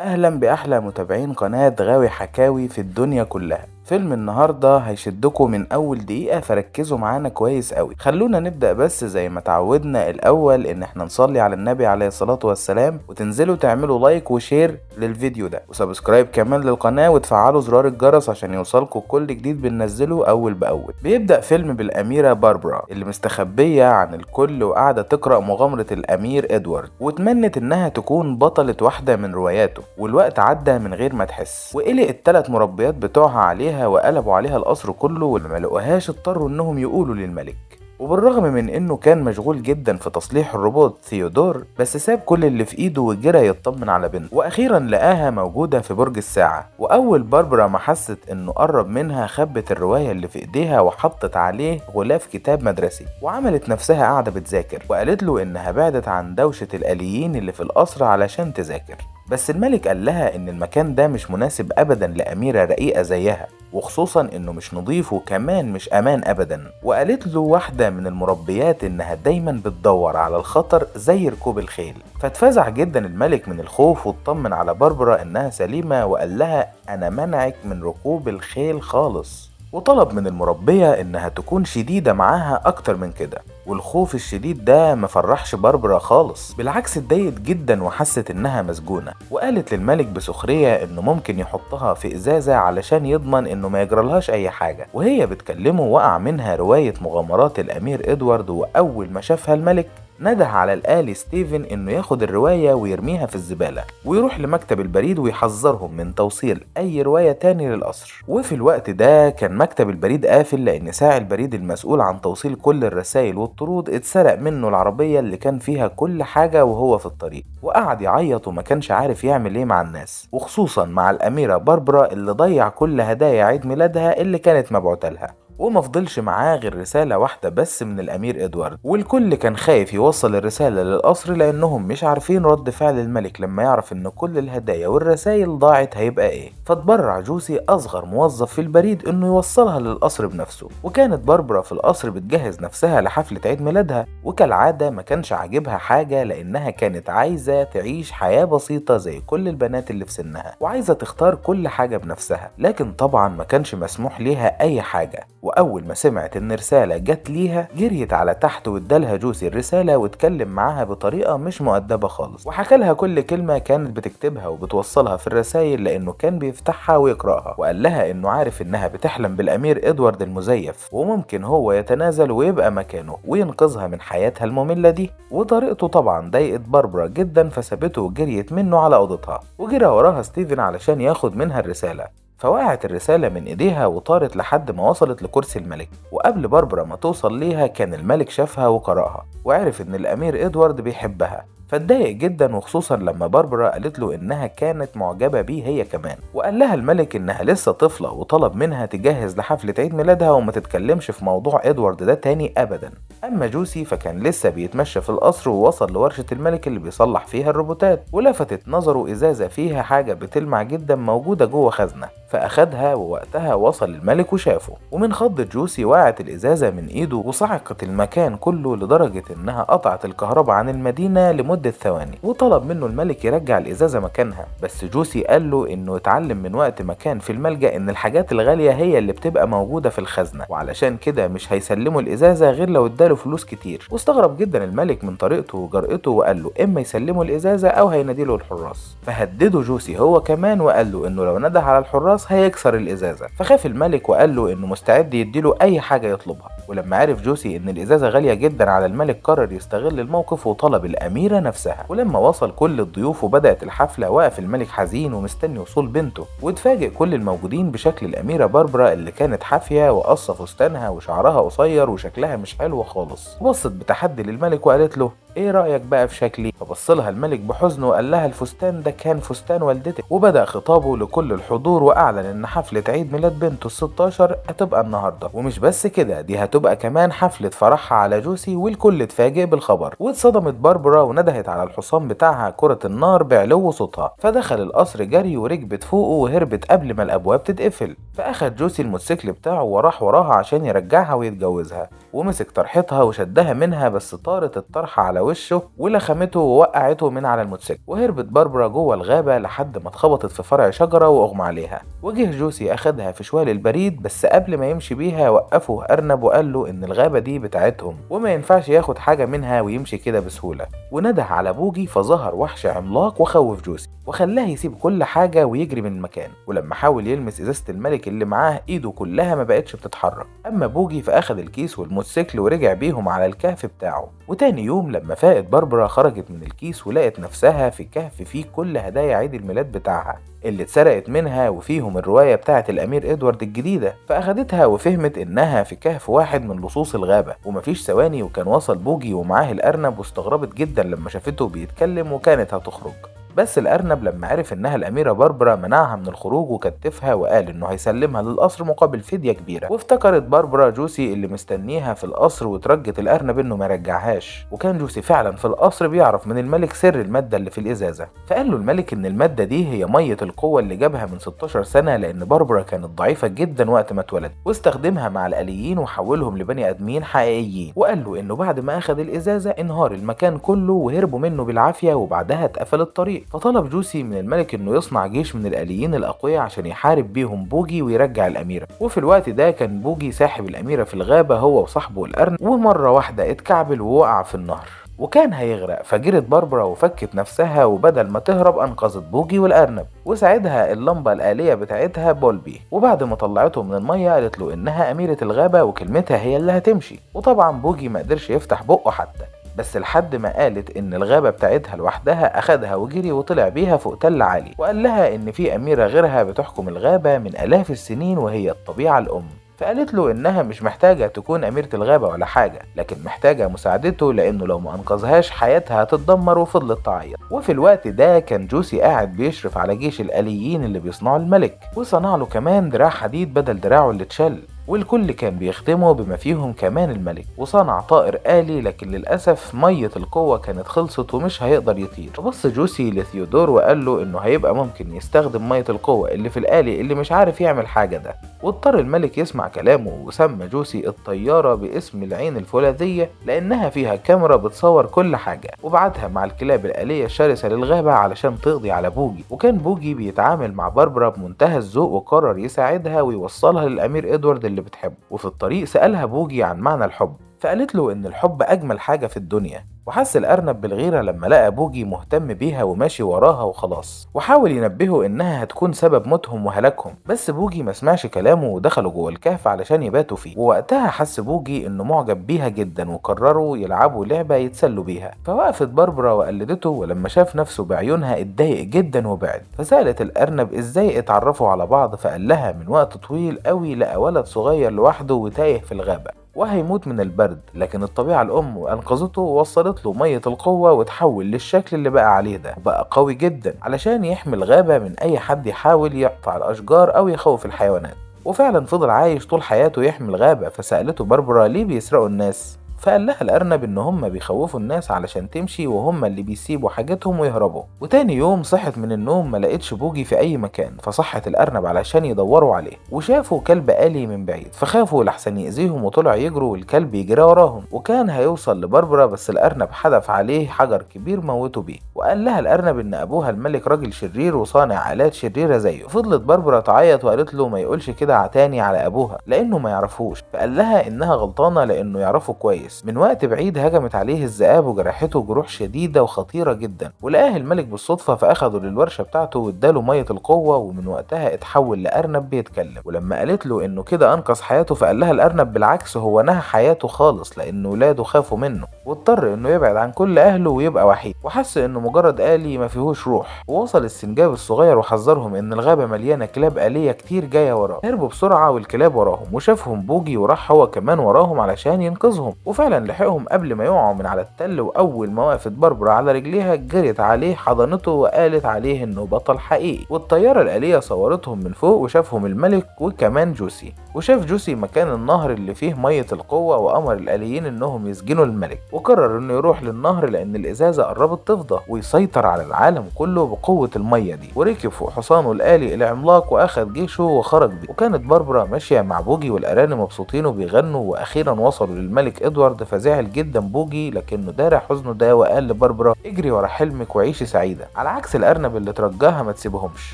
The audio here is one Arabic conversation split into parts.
اهلا باحلى متابعين قناة غاوي حكاوي في الدنيا كلها. فيلم النهاردة هيشدكم من اول دقيقة، فركزوا معانا كويس قوي. خلونا نبدأ، بس زي ما تعودنا الاول ان احنا نصلي على النبي عليه الصلاة والسلام، وتنزلوا تعملوا لايك وشير للفيديو ده وسبسكرايب كمان للقناة، وتفعلوا زرار الجرس عشان يوصلكم كل جديد بننزله اول باول. بيبدأ فيلم بالاميرة باربرا اللي مستخبية عن الكل وقاعدة تقرأ مغامرة الامير ادوارد، وتمنت انها تكون بطلة واحدة من رواياته. والوقت عدى من غير ما تحس، وقلق الثلاث مربيات بتوعها عليها وقلبوا عليها القصر كله، ولما لقوهاش اضطروا انهم يقولوا للملك. وبالرغم من انه كان مشغول جدا في تصليح الروبوت ثيودور، بس ساب كل اللي في ايده وجرى يطمن على بنته. واخيرا لقاها موجودة في برج الساعة، واول باربرا ما حست انه قرب منها خبت الرواية اللي في ايديها وحطت عليه غلاف كتاب مدرسي، وعملت نفسها قاعدة بتذاكر، وقالت له انها بعدت عن دوشة الآليين اللي في القصر علشان تذاكر. بس الملك قال لها ان المكان ده مش مناسب ابدا لاميرة رقيقة زيها، وخصوصا انه مش نظيف وكمان مش امان ابدا. وقالت له واحدة من المربيات انها دايما بتدور على الخطر زي ركوب الخيل. فاتفزع جدا الملك من الخوف واطمن على باربرا انها سليمة، وقال لها انا منعك من ركوب الخيل خالص. وطلب من المربية انها تكون شديدة معاها اكتر من كده. والخوف الشديد ده مفرحش باربرا خالص، بالعكس اتضايقت جدا وحست انها مسجونة. وقالت للملك بسخرية انه ممكن يحطها في ازازة علشان يضمن انه ما يجرالهاش اي حاجة. وهي بتكلمه وقع منها رواية مغامرات الامير ادوارد، واول ما شافها الملك نده على الآلي ستيفن انه ياخد الرواية ويرميها في الزبالة، ويروح لمكتب البريد ويحذرهم من توصيل اي رواية تاني للقصر. وفي الوقت ده كان مكتب البريد قافل، لان ساعي البريد المسؤول عن توصيل كل الرسائل والطرود اتسرق منه العربية اللي كان فيها كل حاجة وهو في الطريق. وقعد يعيط وما كانش عارف يعمل ايه مع الناس، وخصوصا مع الأميرة باربرا اللي ضيع كل هدايا عيد ميلادها اللي كانت مبعوتة لها. وما فضلش معاه غير رسالة واحدة بس من الأمير إدوارد، والكل كان خايف يوصل الرسالة للقصر لأنهم مش عارفين رد فعل الملك لما يعرف إن كل الهدايا والرسائل ضاعت هيبقى إيه. فتبرع جوسي أصغر موظف في البريد إنه يوصلها للقصر بنفسه. وكانت باربرا في القصر بتجهز نفسها لحفلة عيد ميلادها، وكالعادة ما كانش عاجبها حاجة لأنها كانت عايزة تعيش حياة بسيطة زي كل البنات اللي في سنها، وعايزة تختار كل حاجة بنفسها. لكن طبعا ما كانش مسموح ليها أي حاجة. واول ما سمعت ان رسالة جت ليها جريت على تحت وادالها جوسي الرسالة، واتكلم معاها بطريقة مش مؤدبة خالص، وحكى لها كل كلمة كانت بتكتبها وبتوصلها في الرسائل لانه كان بيفتحها ويقرأها. وقال لها انه عارف انها بتحلم بالامير ادوارد المزيف، وممكن هو يتنازل ويبقى مكانه وينقذها من حياتها المملة دي. وطريقته طبعا ضايقت باربرا جدا، فسابته وجريت منه على اوضتها، وجرى وراها ستيفن علشان ياخد منها الرسالة. فوقعت الرسالة من ايديها وطارت لحد ما وصلت لكرسي الملك. وقبل باربرا ما توصل ليها كان الملك شافها وقرأها، وعرف ان الامير ادوارد بيحبها. فاتضايق جدا، وخصوصا لما باربرا قالت له انها كانت معجبة بيه هي كمان. وقال لها الملك انها لسه طفلة، وطلب منها تجهز لحفلة عيد ميلادها وما تتكلمش في موضوع ادوارد ده تاني ابدا. اما جوسي فكان لسه بيتمشى في القصر، ووصل لورشة الملك اللي بيصلح فيها الروبوتات، ولفتت نظره ازازة فيها حاجة بتلمع جدا موجودة جوه خزنة. فاخدها، ووقتها وصل الملك وشافه. ومن خضة جوسي وقعت الازازة من ايده وصعقت المكان كله، لدرجة انها قطعت الكهرباء عن المدينة لمدة ثواني. وطلب منه الملك يرجع الازازة مكانها، بس جوسي قال له انه اتعلم من وقت ما كان في الملجأ ان الحاجات الغالية هي اللي بتبقى موجودة في الخزنة، وعلشان كده مش هيسلموا الازازة غير لو اداله فلوس كتير. واستغرب جدا الملك من طريقته وجرأته، وقال له اما يسلموا الازازة او هيناديله الحراس. فهدده جوسي هو كمان، وقال له انه لو نده على الحراس هيكسر الازازة. فخاف الملك وقال له انه مستعد يديله اي حاجة يطلبها. ولما عرف جوسي ان الازازة غالية جدا على الملك، قرر يستغل الموقف وطلب الاميرة نفسها. ولما وصل كل الضيوف وبدأت الحفلة، وقف الملك حزين ومستني وصول بنته. واتفاجئ كل الموجودين بشكل الاميرة باربرا اللي كانت حافية وقصة فستانها وشعرها قصير وشكلها مش حلو خالص. بصت بتحدي للملك وقالت له ايه رأيك بقى في شكلي؟ فبصلها الملك بحزن وقال لها الفستان ده كان فستان والدتك. وبدأ خطابه لكل الحضور وقعد واعلن ان حفلة عيد ميلاد بنته ال16 هتبقى النهارده. ومش بس كده، دي هتبقى كمان حفلة فرحها على جوسي، والكل اتفاجئ بالخبر. واتصدمت باربرا وندهت على الحصان بتاعها كرة النار بعلو صوتها، فدخل القصر جري وركبت فوقه وهربت قبل ما الابواب تتقفل. فاخد جوسي الموتوسيكل بتاعه وراح وراها عشان يرجعها ويتجوزها، ومسك طرحتها وشدها منها، بس طارت الطرحة على وشه ولخمته ووقعته من على الموتوسيكل. وهربت باربرا جوه الغابة لحد ما اتخبطت في فرع شجرة واغمى عليها. وجه جوسي اخدها في شوال البريد، بس قبل ما يمشي بيها وقفه ارنب وقال له ان الغابة دي بتاعتهم وما ينفعش ياخد حاجة منها ويمشي كده بسهولة. ونده على بوجي فظهر وحش عملاق وخوف جوسي وخلاه يسيب كل حاجة ويجري من المكان. ولما حاول يلمس ازازة الملك اللي معاه ايده كلها ما بقتش بتتحرك. اما بوجي فاخد الكيس والموتوسيكل ورجع بيهم على الكهف بتاعه. وتاني يوم لما فاقت باربرا خرجت من الكيس ولقت نفسها في كهف فيه كل هدايا عيد الميلاد بتاعها اللي اتسرقت منها، وفيهم الرواية بتاعة الأمير إدوارد الجديدة. فأخدتها وفهمت إنها في كهف واحد من لصوص الغابة. ومفيش ثواني وكان وصل بوجي ومعاه الأرنب، واستغربت جدا لما شافته بيتكلم وكانت هتخرج. بس الأرنب لما عرف إنها الأميرة باربرا منعها من الخروج وكتفها وقال إنه هيسلمها للقصر مقابل فدية كبيرة. وافتكرت باربرا جوسي اللي مستنيها في القصر، وترجت الأرنب إنه ما يرجعهاش. وكان جوسي فعلا في القصر بيعرف من الملك سر المادة اللي في الإزازة. فقال له الملك إن المادة دي هي مية القوة اللي جابها من 16 سنة، لأن باربرا كانت ضعيفة جدا وقت ما اتولد، واستخدمها مع الآليين وحولهم لبني آدمين حقيقيين. وقال له إنه بعد ما أخذ الإزازة انهار المكان كله وهربوا منه بالعافية، وبعدها اتقفل الطريق. فطلب جوسي من الملك انه يصنع جيش من الآليين الأقوياء عشان يحارب بيهم بوجي ويرجع الأميرة. وفي الوقت ده كان بوجي ساحب الأميرة في الغابة هو وصاحبه الأرنب، ومرة واحدة اتكعبل ووقع في النهر وكان هيغرق. فجرت باربرا وفكت نفسها، وبدل ما تهرب انقذت بوجي والأرنب، وساعدها اللمبة الآلية بتاعتها بولبي. وبعد ما طلعته من المية قالت له انها أميرة الغابة وكلمتها هي اللي هتمشي. وطبعا بوجي ما قدرش يفتح بقه حتى، بس لحد ما قالت ان الغابة بتاعتها لوحدها اخدها وجري وطلع بيها فوق تل عالي، وقال لها ان في اميرة غيرها بتحكم الغابة من الاف السنين وهي الطبيعة الام. فقالت له انها مش محتاجة تكون اميرة الغابة ولا حاجة، لكن محتاجة مساعدته لانه لو ما انقذهاش حياتها هتتدمر. وفضلت تعيط. وفي الوقت ده كان جوسي قاعد بيشرف على جيش الآليين اللي بيصنعوا الملك، وصنع له كمان دراع حديد بدل دراعه اللي اتشل، والكل كان بيخدمه بما فيهم كمان الملك. وصنع طائر آلي، لكن للأسف مية القوة كانت خلصت ومش هيقدر يطير. فبص جوسي لثيودور وقال له انه هيبقى ممكن يستخدم مية القوة اللي في الآلي اللي مش عارف يعمل حاجة ده. واضطر الملك يسمع كلامه، وسمى جوسي الطيارة باسم العين الفولاذية لأنها فيها كاميرا بتصور كل حاجة، وبعتها مع الكلاب الآلية الشرسة للغابة علشان تقضي على بوجي. وكان بوجي بيتعامل مع باربرا بمنتهى الذوق، وقرر يساعدها ويوصلها للأمير إدوارد اللي بتحبه. وفي الطريق سألها بوجي عن معنى الحب، فقالت له إن الحب أجمل حاجة في الدنيا. وحس الأرنب بالغيرة لما لقى بوجي مهتم بيها وماشي وراها وخلاص، وحاول ينبهه إنها هتكون سبب موتهم وهلاكهم، بس بوجي ما سمعش كلامه ودخلوا جوه الكهف علشان يباتوا فيه. ووقتها حس بوجي إنه معجب بيها جدا، وقرروا يلعبوا لعبة يتسلوا بيها. فوقفت باربرا وقلدته، ولما شاف نفسه بعيونها اتضايق جدا وبعد. فسألت الأرنب إزاي اتعرفوا على بعض، فقال لها من وقت طويل قوي لقى ولد صغير لوحده وتايه في الغابة وهيموت من البرد، لكن الطبيعة الأم أنقذته ووصلت له مية القوة وتحول للشكل اللي بقى عليه ده، وبقى قوي جدا علشان يحمي الغابة من أي حد يحاول يقطع الأشجار أو يخوف الحيوانات. وفعلا فضل عايش طول حياته يحمي الغابة. فسألته باربرا ليه بيسرقوا الناس، فقال لها الأرنب إن هم بيخوفوا الناس علشان تمشي، وهم اللي بيسيبوا حاجتهم ويهربوا. وتاني يوم صحت من النوم ما لقيتش بوجي في أي مكان، فصحت الأرنب علشان يدوروا عليه، وشافوا كلب آلي من بعيد فخافوا لحسن يأذيهم وطلعوا يجروا، والكلب يجري وراهم. وكان هيوصل لباربرا بس الأرنب حدف عليه حجر كبير موته بيه. وقال لها الأرنب إن أبوها الملك راجل شرير وصانع آلات شريرة زيه. فضلت باربرا تعيط وقالت له ما يقولش كده تاني على أبوها لأنه ما يعرفوش. فقال لها إنها غلطانة لأنه يعرفه كويس. من وقت بعيد هجمت عليه الذئاب وجرحته جروح شديدة وخطيرة جدا، ولقاه الملك بالصدفة فأخده للورشة بتاعته واداله مية القوة، ومن وقتها اتحول لأرنب بيتكلم. ولما قالت له إنه كده أنقذ حياته فقال لها الأرنب بالعكس هو نهى حياته خالص لأن ولاده خافوا منه، واضطر إنه يبعد عن كل أهله ويبقى وحيد، وحس إنه مجرد آلي ما فيهوش روح. ووصل السنجاب الصغير وحذرهم إن الغابة مليانة كلاب آلية كتير جاية وراه. هربوا بسرعة والكلاب وراهم، وشافهم بوجي وراح هو كمان وراهم علشان ينقذهم. وفعلا لحقهم قبل ما يقعوا من على التل، واول ما وقفت باربرا على رجليها جريت عليه حضنته وقالت عليه انه بطل حقيقي. والطياره الآلية صورتهم من فوق وشافهم الملك وكمان جوسي، وشاف جوسي مكان النهر اللي فيه ميه القوه، وامر الآليين انهم يسجنوا الملك، وقرر انه يروح للنهر لان الازازه قربت تفضى ويسيطر على العالم كله بقوه الميه دي. وركب فوق حصانه الآلي العملاق واخد جيشه وخرج بيه. وكانت باربرا ماشيه مع بوجي والارانب مبسوطين وبيغنوا، واخيرا وصلوا للملك ادوارد، فزعل جدا بوجي لكنه دارع حزنه ده وقال لباربرا اجري ورا حلمك وعيشي سعيده، على عكس الارنب اللي ترجاها ما تسيبهمش.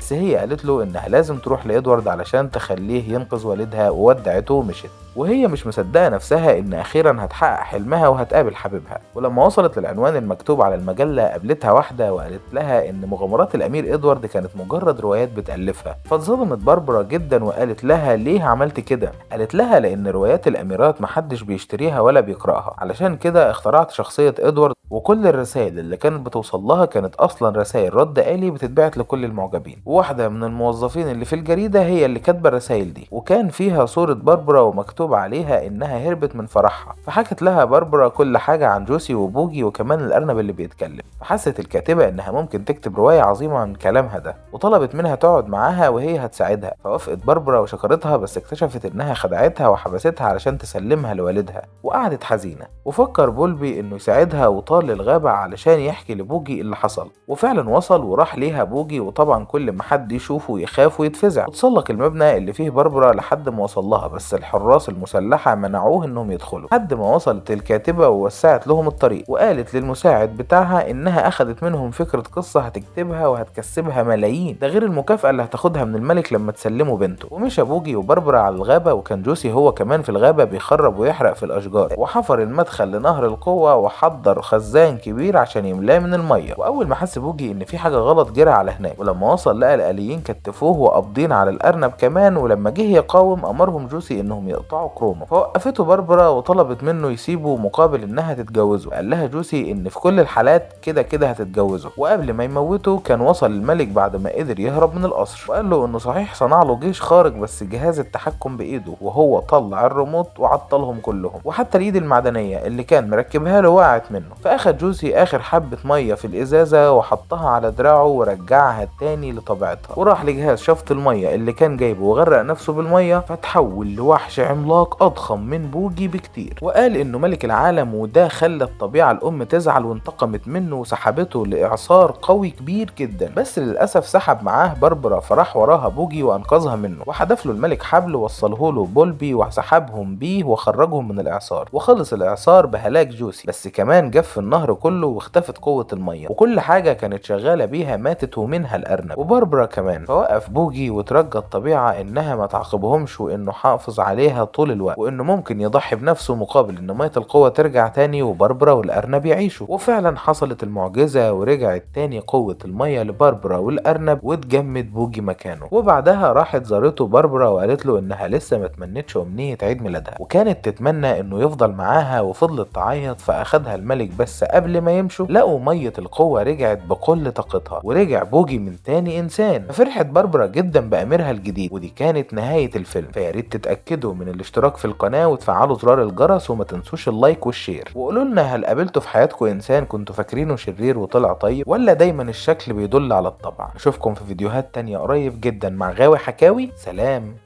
بس هي قالت له انها لازم تروح لادوارد علشان تخليه ينقذ والدها، وودعته ومشت، وهي مش مصدقه نفسها ان اخيرا هتحقق حلمها وهتقابل حبيبها. ولما وصلت للعنوان المكتوب على المجله قابلتها واحده وقالت لها ان مغامرات الامير ادوارد كانت مجرد روايات بتالفها. فاتصدمت باربرا جدا وقالت لها ليه عملت كده؟ قالت لها لان روايات الاميرات محدش بيشتريها ولا بيقراها، علشان كده اخترعت شخصيه ادوارد، وكل الرسائل اللي كانت بتوصل لها كانت اصلا رسائل رد آلي بتتبعت لكل المعجبين. وواحده من الموظفين اللي في الجريده هي اللي كاتبه الرسائل دي، وكان فيها صوره باربرا ومكتوب عليها انها هربت من فرحها. فحكت لها باربرا كل حاجه عن جوسي وبوجي وكمان الارنب اللي بيتكلم. فحست الكاتبه انها ممكن تكتب روايه عظيمه عن كلامها ده، وطلبت منها تقعد معاها وهي هتساعدها. فوافقت باربرا وشكرتها، بس اكتشفت انها خدعتها وحبستها علشان تسلمها لوالدها، وقعدت حزينه. وفكر بولبي انه يساعدها وطال للغابه علشان يحكي لبوجي اللي حصل. وفعلا وصل وراح ليها بوجي، وطبعا كل ما حد يشوفه يخاف ويتفزع. وتسلق المبنى اللي فيه باربرا لحد ما وصل لها، بس الحراس المسلحه منعوه انهم يدخلوا. لحد ما وصلت الكاتبه ووسعت لهم الطريق، وقالت للمساعد بتاعها انها اخذت منهم فكره قصه هتكتبها وهتكسبها ملايين، ده غير المكافاه اللي هتاخدها من الملك لما تسلمه بنته. ومشى بوجي وباربرا على الغابه، وكان جوسي هو كمان في الغابه بيخرب ويحرق في الاشجار. وحفر المدخل لنهر القوه وحضر خزان كبير عشان يملاه من الميه. واول ما حس بوجي ان في حاجه غلط جرى على هناك، ولما وصل لقى الآليين كتفوه وقابضين على الارنب كمان. ولما جه يقاوم امرهم جوسي انهم يقطعوا كرومه. فوقفته باربرا وطلبت منه يسيبه مقابل انها تتجوزه. قال لها جوسي ان في كل الحالات كده كده هتتجوزه. وقبل ما يموته كان وصل الملك بعد ما قدر يهرب من القصر، وقال له انه صحيح صنع له جيش خارق، بس جهاز التحكم بايده وهو طلع الريموت وعطلهم كلهم، وحتى الايد المعدنيه اللي كان مركبها له وقعت منه. فاخد جوسي اخر حبه ميه في الازازه وحطها على دراعه ورجعها تاني لطبيعتها، وراح لجهاز شفط الميه اللي كان جايبه وغرق نفسه بالميه، فتحول لوحش عملاق اضخم من بوجي بكتير. وقال انه ملك العالم، وده خلى الطبيعه الام تزعل وانتقمت منه وسحبته لاعصار قوي كبير جدا. بس للاسف سحب معاه باربرا، فراح وراها بوجي وانقذها منه، وحدف له الملك حبل وصله له بولبي وسحبهم بيه وخرجهم من الاعصار. وخلص الاعصار بهلاك جوسي، بس كمان جف النهر كله واختفت قوه الميه، وكل حاجه كانت شغاله بيها ماتت ومنها الارنب وباربرا كمان. فوقف بوجي وترجى الطبيعه انها ما تعاقبهمش، وانه حافظ عليها طول الوقت، وانه ممكن يضحي بنفسه مقابل ان ميه القوه ترجع تاني وباربرا والارنب يعيشوا. وفعلا حصلت المعجزه، ورجعت تاني قوه الميه لباربرا والارنب، واتجمد بوجي مكانه. وبعدها راحت زارته باربرا وقالت له انها لسه ما تمنتش امنيه عيد ميلادها، وكانت تتمنى انه يفضل معاها، وفضلت تعيط. فاخدها الملك، بس قبل ما يمشوا لقوا ميه القوه رجعت بكل طاقتها، ورجع بوجي من تاني انسان. ففرحت باربرا جدا باميرها الجديد، ودي كانت نهايه الفيلم. فياريت تتاكدوا من الاشتراك في القناه وتفعلوا زرار الجرس، وما تنسوش اللايك والشير. وقولوا لنا هل قابلتوا في حياتكم انسان كنتوا فاكرينه شرير وطلع طيب، ولا دايما الشكل بيدل على الطبع؟ نشوفكم في فيديوهات تانية قريب جدا مع غاوي حكاوي. سلام.